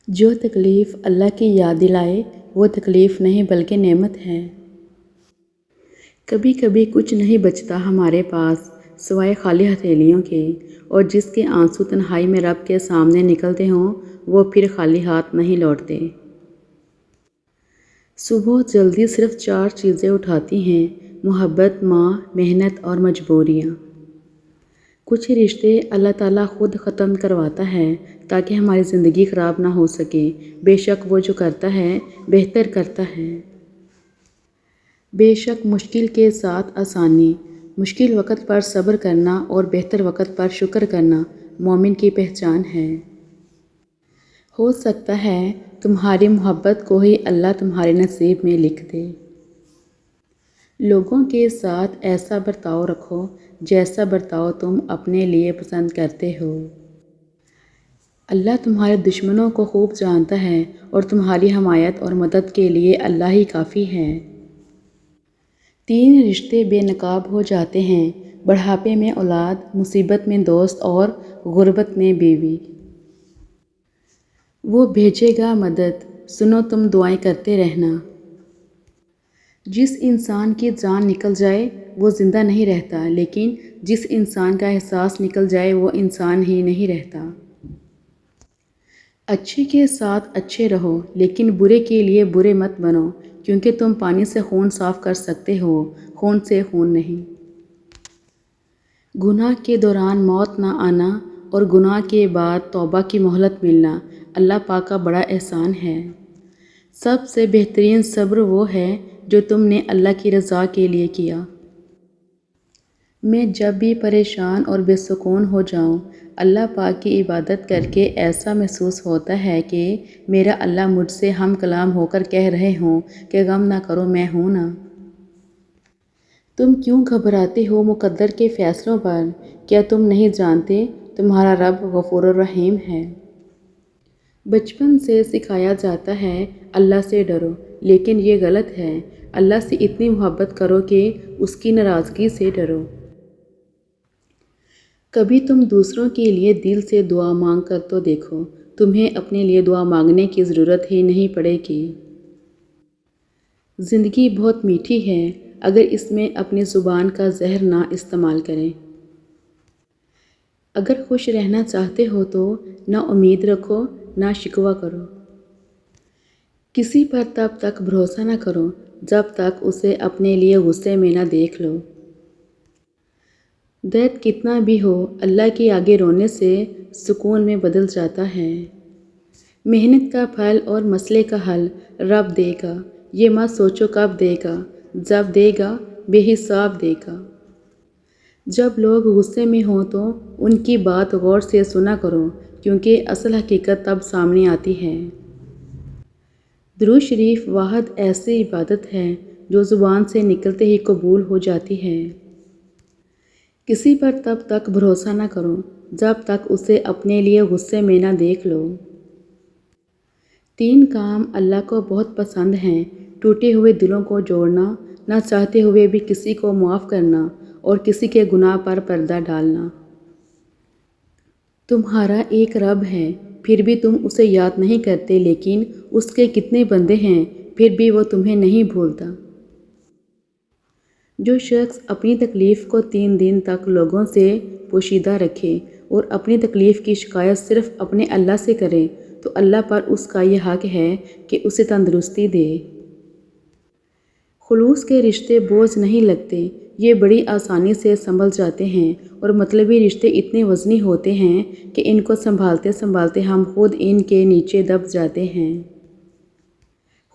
جو تکلیف اللہ کی یاد دلائے وہ تکلیف نہیں بلکہ نعمت ہے۔ کبھی کبھی کچھ نہیں بچتا ہمارے پاس سوائے خالی ہتھیلیوں کے، اور جس کے آنسو تنہائی میں رب کے سامنے نکلتے ہوں وہ پھر خالی ہاتھ نہیں لوٹتے۔ صبح جلدی صرف 4 چیزیں اٹھاتی ہیں: محبت، ماں، محنت اور مجبوریاں۔ کچھ رشتے اللہ تعالیٰ خود ختم کرواتا ہے تاکہ ہماری زندگی خراب نہ ہو سکے۔ بے شک وہ جو کرتا ہے بہتر کرتا ہے۔ بے شک مشکل کے ساتھ آسانی، مشکل وقت پر صبر کرنا اور بہتر وقت پر شکر کرنا مومن کی پہچان ہے۔ ہو سکتا ہے تمہاری محبت کو ہی اللہ تمہارے نصیب میں لکھ دے۔ لوگوں کے ساتھ ایسا برتاؤ رکھو جیسا برتاؤ تم اپنے لیے پسند کرتے ہو۔ اللہ تمہارے دشمنوں کو خوب جانتا ہے اور تمہاری حمایت اور مدد کے لیے اللہ ہی کافی ہے۔ 3 رشتے بے نقاب ہو جاتے ہیں: بڑھاپے میں اولاد، مصیبت میں دوست اور غربت میں بیوی۔ وہ بھیجے گا مدد، سنو تم دعائیں کرتے رہنا۔ جس انسان کی جان نکل جائے وہ زندہ نہیں رہتا، لیکن جس انسان کا احساس نکل جائے وہ انسان ہی نہیں رہتا۔ اچھے کے ساتھ اچھے رہو لیکن برے کے لیے برے مت بنو، کیونکہ تم پانی سے خون صاف کر سکتے ہو، خون سے خون نہیں۔ گناہ کے دوران موت نہ آنا اور گناہ کے بعد توبہ کی مہلت ملنا اللہ پاک کا بڑا احسان ہے۔ سب سے بہترین صبر وہ ہے جو تم نے اللہ کی رضا کے لیے کیا۔ میں جب بھی پریشان اور بے سکون ہو جاؤں، اللہ پاک کی عبادت کر کے ایسا محسوس ہوتا ہے کہ میرا اللہ مجھ سے ہم کلام ہو کر کہہ رہے ہوں کہ غم نہ کرو، میں ہوں نا۔ تم کیوں گھبراتے ہو مقدر کے فیصلوں پر؟ کیا تم نہیں جانتے تمہارا رب غفور الرحیم ہے؟ بچپن سے سکھایا جاتا ہے اللہ سے ڈرو، لیکن یہ غلط ہے۔ اللہ سے اتنی محبت کرو کہ اس کی ناراضگی سے ڈرو۔ کبھی تم دوسروں کے لیے دل سے دعا مانگ کر تو دیکھو، تمہیں اپنے لیے دعا مانگنے کی ضرورت ہی نہیں پڑے گی۔ زندگی بہت میٹھی ہے اگر اس میں اپنی زبان کا زہر نہ استعمال کریں۔ اگر خوش رہنا چاہتے ہو تو نہ امید رکھو نہ شکوہ کرو۔ کسی پر تب تک بھروسہ نہ کرو جب تک اسے اپنے لیے غصے میں نہ دیکھ لو۔ درد کتنا بھی ہو اللہ کے آگے رونے سے سکون میں بدل جاتا ہے۔ محنت کا پھل اور مسئلے کا حل رب دے گا، یہ مت سوچو کب دے گا، جب دے گا بے حساب دے گا۔ جب لوگ غصے میں ہوں تو ان کی بات غور سے سنا کرو، کیونکہ اصل حقیقت تب سامنے آتی ہے۔ درود شریف واحد ایسی عبادت ہے جو زبان سے نکلتے ہی قبول ہو جاتی ہے۔ کسی پر تب تک بھروسہ نہ کرو جب تک اسے اپنے لیے غصے میں نہ دیکھ لو۔ 3 کام اللہ کو بہت پسند ہیں: ٹوٹے ہوئے دلوں کو جوڑنا، نہ چاہتے ہوئے بھی کسی کو معاف کرنا اور کسی کے گناہ پر پردہ ڈالنا۔ تمہارا ایک رب ہے، پھر بھی تم اسے یاد نہیں کرتے، لیکن اس کے کتنے بندے ہیں، پھر بھی وہ تمہیں نہیں بھولتا۔ جو شخص اپنی تکلیف کو 3 دن تک لوگوں سے پوشیدہ رکھے اور اپنی تکلیف کی شکایت صرف اپنے اللہ سے کرے تو اللہ پر اس کا یہ حق ہے کہ اسے تندرستی دے۔ خلوص کے رشتے بوجھ نہیں لگتے، یہ بڑی آسانی سے سنبھل جاتے ہیں، اور مطلبی رشتے اتنے وزنی ہوتے ہیں کہ ان کو سنبھالتے سنبھالتے ہم خود ان کے نیچے دب جاتے ہیں۔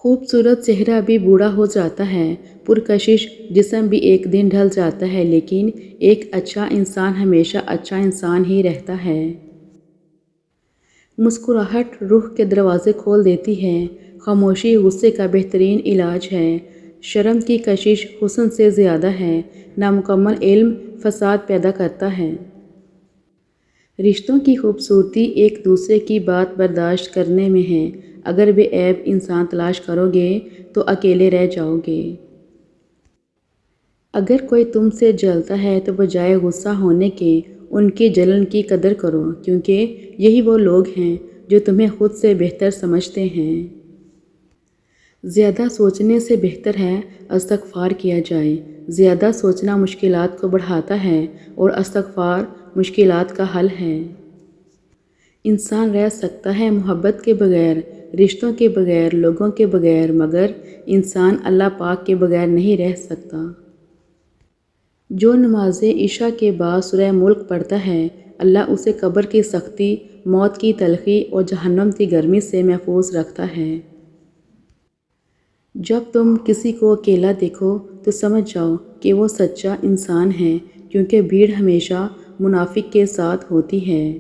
خوبصورت چہرہ بھی بوڑھا ہو جاتا ہے، پرکشش جسم بھی ایک دن ڈھل جاتا ہے، لیکن ایک اچھا انسان ہمیشہ اچھا انسان ہی رہتا ہے۔ مسکراہٹ روح کے دروازے کھول دیتی ہے، خاموشی غصے کا بہترین علاج ہے، شرم کی کشش حسن سے زیادہ ہے، نامکمل علم فساد پیدا کرتا ہے۔ رشتوں کی خوبصورتی ایک دوسرے کی بات برداشت کرنے میں ہے، اگر بے عیب انسان تلاش کرو گے تو اکیلے رہ جاؤ گے۔ اگر کوئی تم سے جلتا ہے تو بجائے غصہ ہونے کے ان کی جلن کی قدر کرو، کیونکہ یہی وہ لوگ ہیں جو تمہیں خود سے بہتر سمجھتے ہیں۔ زیادہ سوچنے سے بہتر ہے استغفار کیا جائے۔ زیادہ سوچنا مشکلات کو بڑھاتا ہے اور استغفار مشکلات کا حل ہے۔ انسان رہ سکتا ہے محبت کے بغیر، رشتوں کے بغیر، لوگوں کے بغیر، مگر انسان اللہ پاک کے بغیر نہیں رہ سکتا۔ جو نماز عشاء کے بعد سورہ ملک پڑھتا ہے، اللہ اسے قبر کی سختی، موت کی تلخی اور جہنم کی گرمی سے محفوظ رکھتا ہے۔ جب تم کسی کو اکیلا دیکھو تو سمجھ جاؤ کہ وہ سچا انسان ہے، کیونکہ بھیڑ ہمیشہ منافق کے ساتھ ہوتی ہے۔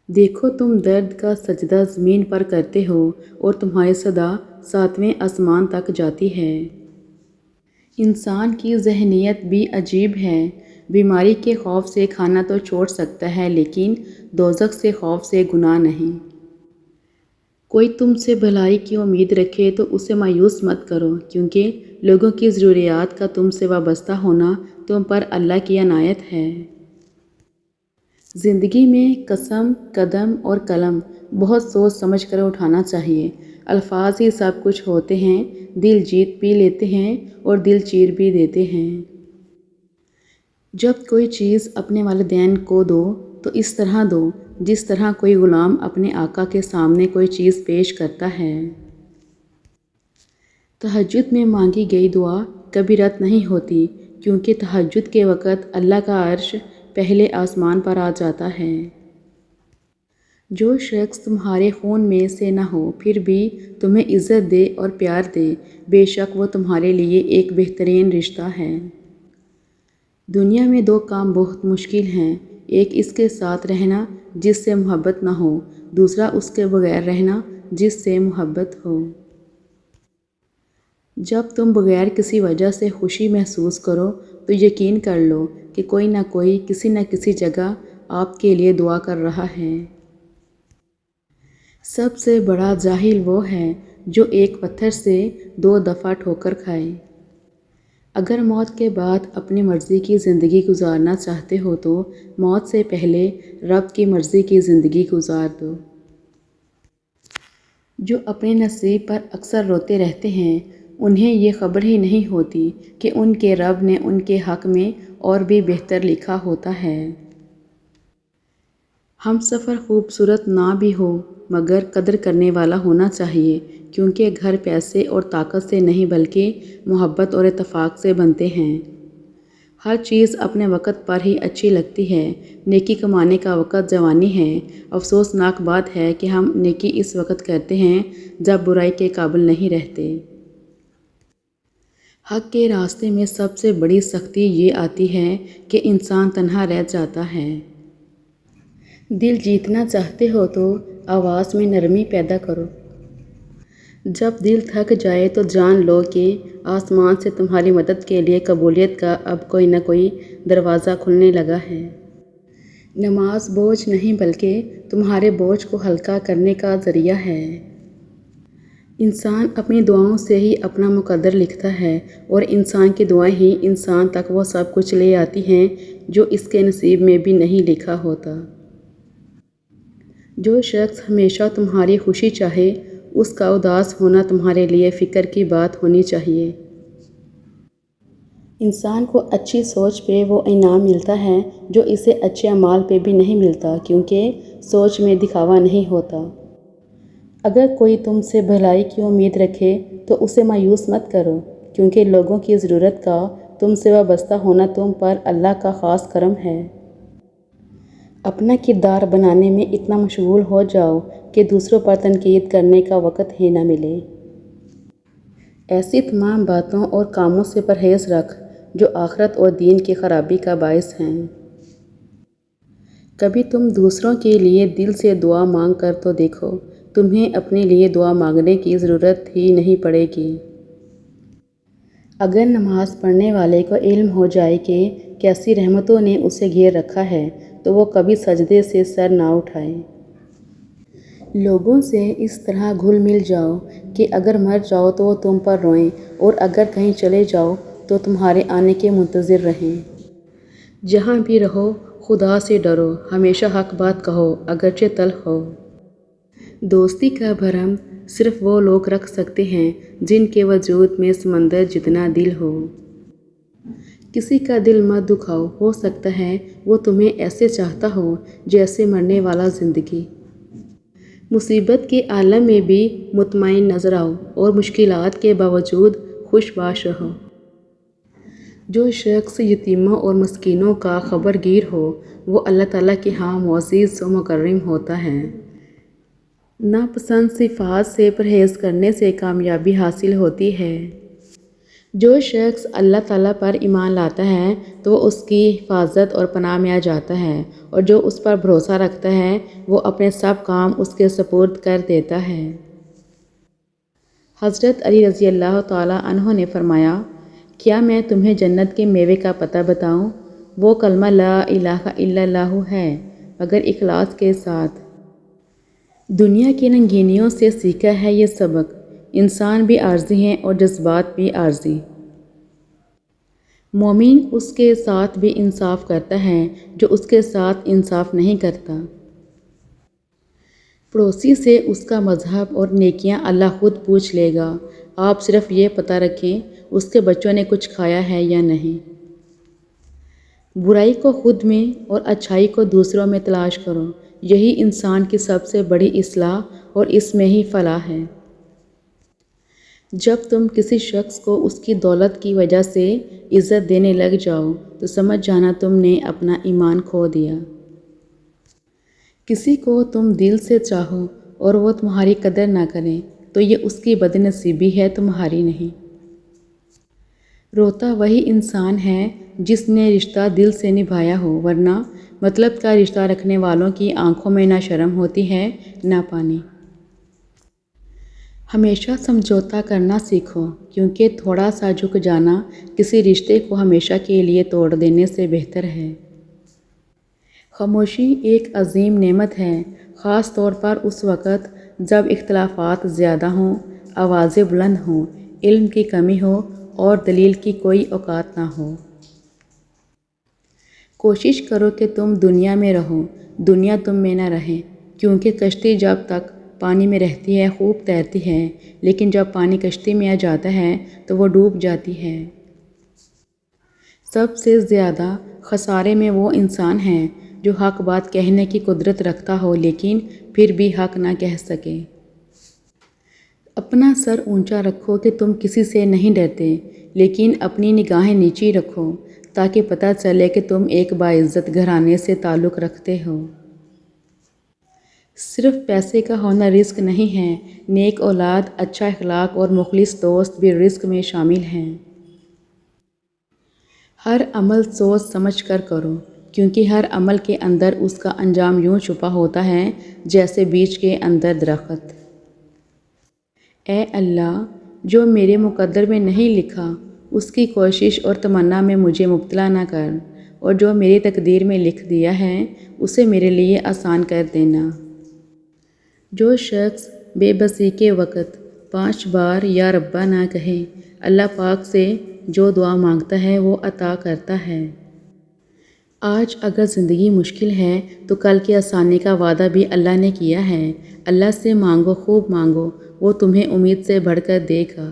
دیکھو تم درد کا سجدہ زمین پر کرتے ہو اور تمہاری صدا 7ویں آسمان تک جاتی ہے۔ انسان کی ذہنیت بھی عجیب ہے۔ بیماری کے خوف سے کھانا تو چھوڑ سکتا ہے، لیکن دوزخ سے خوف سے گناہ نہیں۔ کوئی تم سے بھلائی کی امید رکھے تو اسے مایوس مت کرو، کیونکہ لوگوں کی ضروریات کا تم سے وابستہ ہونا تم پر اللہ کی عنایت ہے۔ زندگی میں قسم، قدم اور قلم بہت سوچ سمجھ کر اٹھانا چاہیے۔ الفاظ ہی سب کچھ ہوتے ہیں۔ دل جیت بھی لیتے ہیں اور دل چیر بھی دیتے ہیں۔ جب کوئی چیز اپنے والدین کو دو تو اس طرح دو جس طرح کوئی غلام اپنے آقا کے سامنے کوئی چیز پیش کرتا ہے۔ تہجد میں مانگی گئی دعا کبھی رد نہیں ہوتی، کیونکہ تہجد کے وقت اللہ کا عرش پہلے آسمان پر آ جاتا ہے۔ جو شخص تمہارے خون میں سے نہ ہو پھر بھی تمہیں عزت دے اور پیار دے، بے شک وہ تمہارے لیے ایک بہترین رشتہ ہے۔ دنیا میں 2 کام بہت مشکل ہیں، ایک اس کے ساتھ رہنا جس سے محبت نہ ہو، دوسرا اس کے بغیر رہنا جس سے محبت ہو۔ جب تم بغیر کسی وجہ سے خوشی محسوس کرو تو یقین کر لو کہ کوئی نہ کوئی کسی نہ کسی جگہ آپ کے لیے دعا کر رہا ہے۔ سب سے بڑا جاہل وہ ہے جو ایک پتھر سے 2 دفعہ ٹھوکر کھائے۔ اگر موت کے بعد اپنی مرضی کی زندگی گزارنا چاہتے ہو تو موت سے پہلے رب کی مرضی کی زندگی گزار دو۔ جو اپنے نصیب پر اکثر روتے رہتے ہیں، انہیں یہ خبر ہی نہیں ہوتی کہ ان کے رب نے ان کے حق میں اور بھی بہتر لکھا ہوتا ہے۔ ہم سفر خوبصورت نہ بھی ہو مگر قدر کرنے والا ہونا چاہیے، کیونکہ گھر پیسے اور طاقت سے نہیں بلکہ محبت اور اتفاق سے بنتے ہیں۔ ہر چیز اپنے وقت پر ہی اچھی لگتی ہے۔ نیکی کمانے کا وقت جوانی ہے۔ افسوسناک بات ہے کہ ہم نیکی اس وقت کرتے ہیں جب برائی کے قابل نہیں رہتے۔ حق کے راستے میں سب سے بڑی سختی یہ آتی ہے کہ انسان تنہا رہ جاتا ہے۔ دل جیتنا چاہتے ہو تو آواز میں نرمی پیدا کرو۔ جب دل تھک جائے تو جان لو کہ آسمان سے تمہاری مدد کے لیے قبولیت کا اب کوئی نہ کوئی دروازہ کھلنے لگا ہے۔ نماز بوجھ نہیں بلکہ تمہارے بوجھ کو ہلکا کرنے کا ذریعہ ہے۔ انسان اپنی دعاؤں سے ہی اپنا مقدر لکھتا ہے، اور انسان کی دعائیں ہی انسان تک وہ سب کچھ لے آتی ہیں جو اس کے نصیب میں بھی نہیں لکھا ہوتا۔ جو شخص ہمیشہ تمہاری خوشی چاہے، اس کا اداس ہونا تمہارے لیے فکر کی بات ہونی چاہیے۔ انسان کو اچھی سوچ پہ وہ انعام ملتا ہے جو اسے اچھے اعمال پہ بھی نہیں ملتا، کیونکہ سوچ میں دکھاوا نہیں ہوتا۔ اگر کوئی تم سے بھلائی کی امید رکھے تو اسے مایوس مت کرو، کیونکہ لوگوں کی ضرورت کا تم سے وابستہ ہونا تم پر اللہ کا خاص کرم ہے۔ اپنا کردار بنانے میں اتنا مشغول ہو جاؤ کہ دوسروں پر تنقید کرنے کا وقت ہی نہ ملے۔ ایسی تمام باتوں اور کاموں سے پرہیز رکھ جو آخرت اور دین کی خرابی کا باعث ہیں۔ کبھی تم دوسروں کے لیے دل سے دعا مانگ کر تو دیکھو، تمہیں اپنے لیے دعا مانگنے کی ضرورت ہی نہیں پڑے گی۔ اگر نماز پڑھنے والے کو علم ہو جائے کہ کیسی رحمتوں نے اسے گھیر رکھا ہے تو وہ کبھی سجدے سے سر نہ اٹھائے۔ لوگوں سے اس طرح گھل مل جاؤ کہ اگر مر جاؤ تو وہ تم پر روئیں، اور اگر کہیں چلے جاؤ تو تمہارے آنے کے منتظر رہیں۔ جہاں بھی رہو خدا سے ڈرو، ہمیشہ حق بات کہو اگرچہ تلخ ہو۔ دوستی کا بھرم صرف وہ لوگ رکھ سکتے ہیں جن کے وجود میں سمندر جتنا دل ہو۔ کسی کا دل مت دکھاؤ، ہو سکتا ہے وہ تمہیں ایسے چاہتا ہو جیسے مرنے والا زندگی۔ مصیبت کے عالم میں بھی مطمئن نظر آؤ اور مشکلات کے باوجود خوش باش رہو۔ جو شخص یتیموں اور مسکینوں کا خبرگیر ہو وہ اللہ تعالیٰ کے ہاں معزز و مکرم ہوتا ہے۔ ناپسند صفات سے پرہیز کرنے سے کامیابی حاصل ہوتی ہے۔ جو شخص اللہ تعالیٰ پر ایمان لاتا ہے تو وہ اس کی حفاظت اور پناہ میں آ جاتا ہے، اور جو اس پر بھروسہ رکھتا ہے وہ اپنے سب کام اس کے سپرد کر دیتا ہے۔ حضرت علی رضی اللہ تعالیٰ عنہ نے فرمایا، کیا میں تمہیں جنت کے میوے کا پتہ بتاؤں؟ وہ کلمہ لا الہ الا اللہ ہے، مگر اخلاص کے ساتھ۔ دنیا کی رنگینیوں سے سیکھا ہے یہ سبق، انسان بھی عارضی ہیں اور جذبات بھی عارضی۔ مومن اس کے ساتھ بھی انصاف کرتا ہے جو اس کے ساتھ انصاف نہیں کرتا۔ پڑوسی سے اس کا مذہب اور نیکیاں اللہ خود پوچھ لے گا، آپ صرف یہ پتہ رکھیں اس کے بچوں نے کچھ کھایا ہے یا نہیں۔ برائی کو خود میں اور اچھائی کو دوسروں میں تلاش کرو، یہی انسان کی سب سے بڑی اصلاح اور اس میں ہی فلاح ہے۔ جب تم کسی شخص کو اس کی دولت کی وجہ سے عزت دینے لگ جاؤ تو سمجھ جانا تم نے اپنا ایمان کھو دیا۔ کسی کو تم دل سے چاہو اور وہ تمہاری قدر نہ کرے تو یہ اس کی بد نصیبی ہے، تمہاری نہیں۔ روتا وہی انسان ہے جس نے رشتہ دل سے نبھایا ہو، ورنہ مطلب کا رشتہ رکھنے والوں کی آنکھوں میں نہ شرم ہوتی ہے نہ پانی۔ ہمیشہ سمجھوتا کرنا سیکھو، کیونکہ تھوڑا سا جھک جانا کسی رشتے کو ہمیشہ کے لیے توڑ دینے سے بہتر ہے۔ خاموشی ایک عظیم نعمت ہے، خاص طور پر اس وقت جب اختلافات زیادہ ہوں، آوازیں بلند ہوں، علم کی کمی ہو اور دلیل کی کوئی اوقات نہ ہو۔ کوشش کرو کہ تم دنیا میں رہو، دنیا تم میں نہ رہے، کیونکہ کشتی جب تک پانی میں رہتی ہے خوب تیرتی ہے، لیکن جب پانی کشتی میں آ جاتا ہے تو وہ ڈوب جاتی ہے۔ سب سے زیادہ خسارے میں وہ انسان ہے جو حق بات کہنے کی قدرت رکھتا ہو لیکن پھر بھی حق نہ کہہ سکے۔ اپنا سر اونچا رکھو کہ تم کسی سے نہیں ڈرتے، لیکن اپنی نگاہیں نیچی رکھو تاکہ پتہ چلے کہ تم ایک باعزت گھرانے سے تعلق رکھتے ہو۔ صرف پیسے کا ہونا رزق نہیں ہے، نیک اولاد، اچھا اخلاق اور مخلص دوست بھی رزق میں شامل ہیں۔ ہر عمل سوچ سمجھ کر کرو، کیونکہ ہر عمل کے اندر اس کا انجام یوں چھپا ہوتا ہے جیسے بیج کے اندر درخت۔ اے اللہ، جو میرے مقدر میں نہیں لکھا اس کی کوشش اور تمنا میں مجھے مبتلا نہ کر، اور جو میری تقدیر میں لکھ دیا ہے اسے میرے لیے آسان کر دینا۔ جو شخص بے بسی کے وقت 5 بار یا ربا نہ کہے، اللہ پاک سے جو دعا مانگتا ہے وہ عطا کرتا ہے۔ آج اگر زندگی مشکل ہے تو کل کی آسانی کا وعدہ بھی اللہ نے کیا ہے۔ اللہ سے مانگو، خوب مانگو، وہ تمہیں امید سے بڑھ کر دے گا۔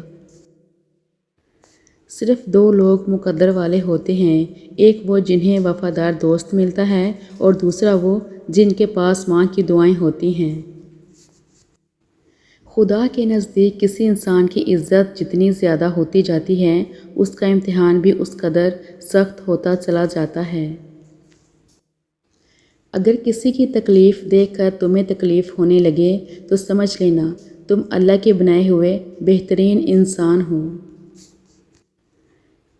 صرف 2 لوگ مقدر والے ہوتے ہیں، ایک وہ جنہیں وفادار دوست ملتا ہے اور دوسرا وہ جن کے پاس ماں کی دعائیں ہوتی ہیں۔ خدا کے نزدیک کسی انسان کی عزت جتنی زیادہ ہوتی جاتی ہے اس کا امتحان بھی اس قدر سخت ہوتا چلا جاتا ہے۔ اگر کسی کی تکلیف دیکھ کر تمہیں تکلیف ہونے لگے تو سمجھ لینا تم اللہ کے بنائے ہوئے بہترین انسان ہو۔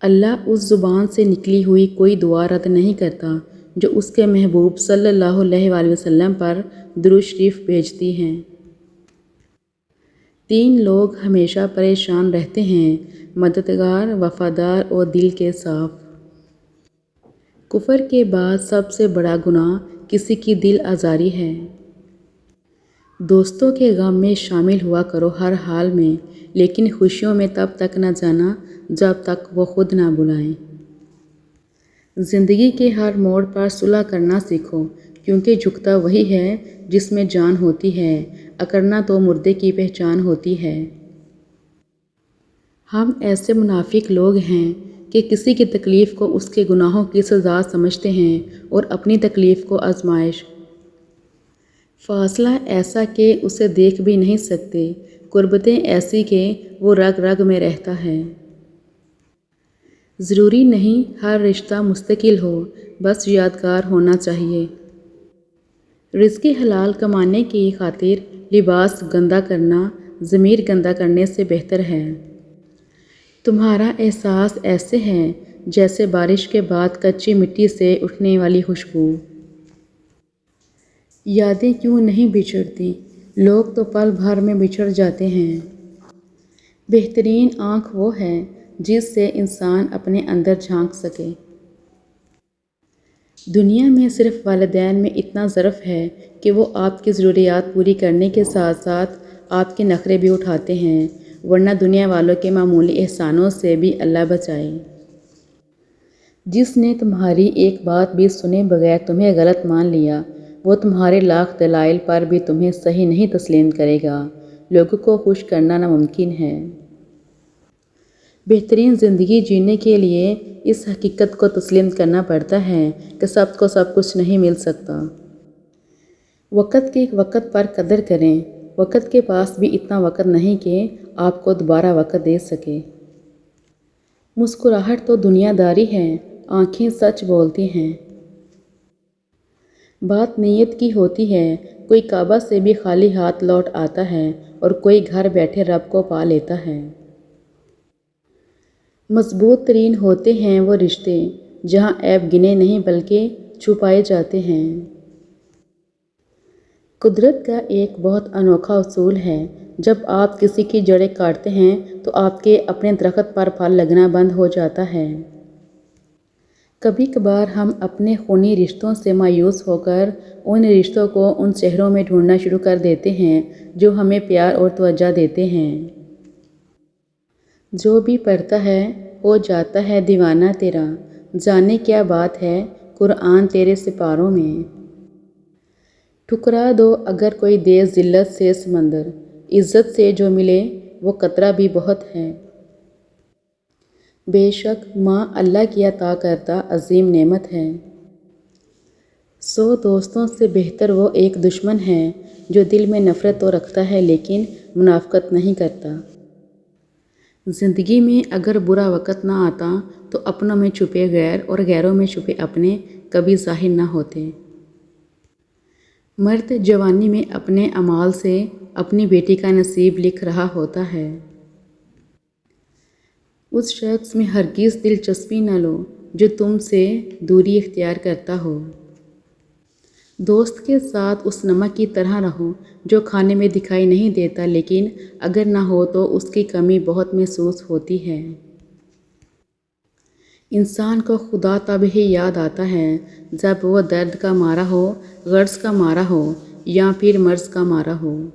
اللہ اس زبان سے نکلی ہوئی کوئی دعا رد نہیں کرتا جو اس کے محبوب صلی اللہ علیہ وآلہ وسلم پر درود شریف بھیجتی ہیں۔ 3 لوگ ہمیشہ پریشان رہتے ہیں، مددگار، وفادار اور دل کے صاف۔ کفر کے بعد سب سے بڑا گناہ کسی کی دل آزاری ہے۔ دوستوں کے غم میں شامل ہوا کرو ہر حال میں، لیکن خوشیوں میں تب تک نہ جانا جب تک وہ خود نہ بلائیں۔ زندگی کے ہر موڑ پر صلح کرنا سیکھو، کیونکہ جھکتا وہی ہے جس میں جان ہوتی ہے۔ اکڑنا تو مردے کی پہچان ہوتی ہے۔ ہم ایسے منافق لوگ ہیں کہ کسی کی تکلیف کو اس کے گناہوں کی سزا سمجھتے ہیں اور اپنی تکلیف کو آزمائش۔ فاصلہ ایسا کہ اسے دیکھ بھی نہیں سکتے، قربتیں ایسی کہ وہ رگ رگ میں رہتا ہے۔ ضروری نہیں ہر رشتہ مستقل ہو، بس یادگار ہونا چاہیے۔ رزق حلال کمانے کی خاطر لباس گندا کرنا ضمیر گندا کرنے سے بہتر ہے۔ تمہارا احساس ایسے ہے جیسے بارش کے بعد کچی مٹی سے اٹھنے والی خوشبو۔ یادیں کیوں نہیں بچھڑتی؟ لوگ تو پل بھر میں بچھڑ جاتے ہیں۔ بہترین آنکھ وہ ہے جس سے انسان اپنے اندر جھانک سکے۔ دنیا میں صرف والدین میں اتنا ظرف ہے کہ وہ آپ کی ضروریات پوری کرنے کے ساتھ ساتھ آپ کے نخرے بھی اٹھاتے ہیں، ورنہ دنیا والوں کے معمولی احسانوں سے بھی اللہ بچائے۔ جس نے تمہاری ایک بات بھی سنے بغیر تمہیں غلط مان لیا، وہ تمہارے لاکھ دلائل پر بھی تمہیں صحیح نہیں تسلیم کرے گا۔ لوگوں کو خوش کرنا ناممکن ہے۔ بہترین زندگی جینے کے لیے اس حقیقت کو تسلیم کرنا پڑتا ہے کہ سب کو سب کچھ نہیں مل سکتا۔ وقت کے وقت پر قدر کریں۔ وقت کے پاس بھی اتنا وقت نہیں کہ آپ کو دوبارہ وقت دے سکے۔ مسکراہٹ تو دنیا داری ہے، آنکھیں سچ بولتی ہیں۔ بات نیت کی ہوتی ہے، کوئی کعبہ سے بھی خالی ہاتھ لوٹ آتا ہے اور کوئی گھر بیٹھے رب کو پا لیتا ہے۔ مضبوط ترین ہوتے ہیں وہ رشتے جہاں عیب گنے نہیں بلکہ چھپائے جاتے ہیں۔ قدرت کا ایک بہت انوکھا اصول ہے، جب آپ کسی کی جڑیں کاٹتے ہیں تو آپ کے اپنے درخت پر پھل لگنا بند ہو جاتا ہے۔ کبھی کبھار ہم اپنے خونی رشتوں سے مایوس ہو کر ان رشتوں کو ان چہروں میں ڈھونڈنا شروع کر دیتے ہیں جو ہمیں پیار اور توجہ دیتے ہیں۔ جو بھی پڑھتا ہے ہو جاتا ہے دیوانہ تیرا، جانے کیا بات ہے قرآن تیرے سپاروں میں۔ ٹھکرا دو اگر کوئی دے ذلت سے سمندر، عزت سے جو ملے وہ قطرہ بھی بہت ہے۔ بے شک ماں اللہ کی عطا کردہ عظیم نعمت ہے۔ 100 دوستوں سے بہتر وہ ایک دشمن ہے جو دل میں نفرت تو رکھتا ہے لیکن منافقت نہیں کرتا۔ زندگی میں اگر برا وقت نہ آتا تو اپنوں میں چھپے غیر اور غیروں میں چھپے اپنے کبھی ظاہر نہ ہوتے۔ مرد جوانی میں اپنے اعمال سے اپنی بیٹی کا نصیب لکھ رہا ہوتا ہے۔ اس شخص میں ہرگز دلچسپی نہ لو جو تم سے دوری اختیار کرتا ہو۔ دوست کے ساتھ اس نمک کی طرح رہو جو کھانے میں دکھائی نہیں دیتا لیکن اگر نہ ہو تو اس کی کمی بہت محسوس ہوتی ہے۔ انسان کو خدا تب ہی یاد آتا ہے جب وہ درد کا مارا ہو، غرض کا مارا ہو یا پھر مرض کا مارا ہو۔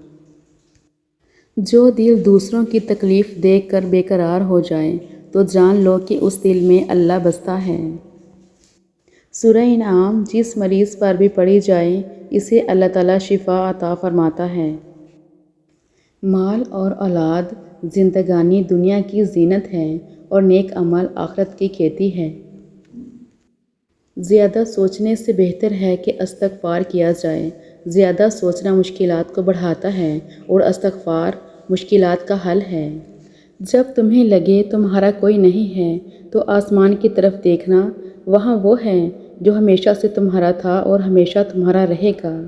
جو دل دوسروں کی تکلیف دیکھ کر بے قرار ہو جائے تو جان لو کہ اس دل میں اللہ بستا ہے۔ سورہ انعام جس مریض پر بھی پڑھی جائے اسے اللہ تعالیٰ شفا عطا فرماتا ہے۔ مال اور اولاد زندگانی دنیا کی زینت ہے اور نیک عمل آخرت کی کھیتی ہے۔ زیادہ سوچنے سے بہتر ہے کہ استغفار کیا جائے۔ زیادہ سوچنا مشکلات کو بڑھاتا ہے اور استغفار مشکلات کا حل ہے۔ جب تمہیں لگے تمہارا کوئی نہیں ہے تو آسمان کی طرف دیکھنا، وہاں وہ ہے جو ہمیشہ سے تمہارا تھا اور ہمیشہ تمہارا رہے گا۔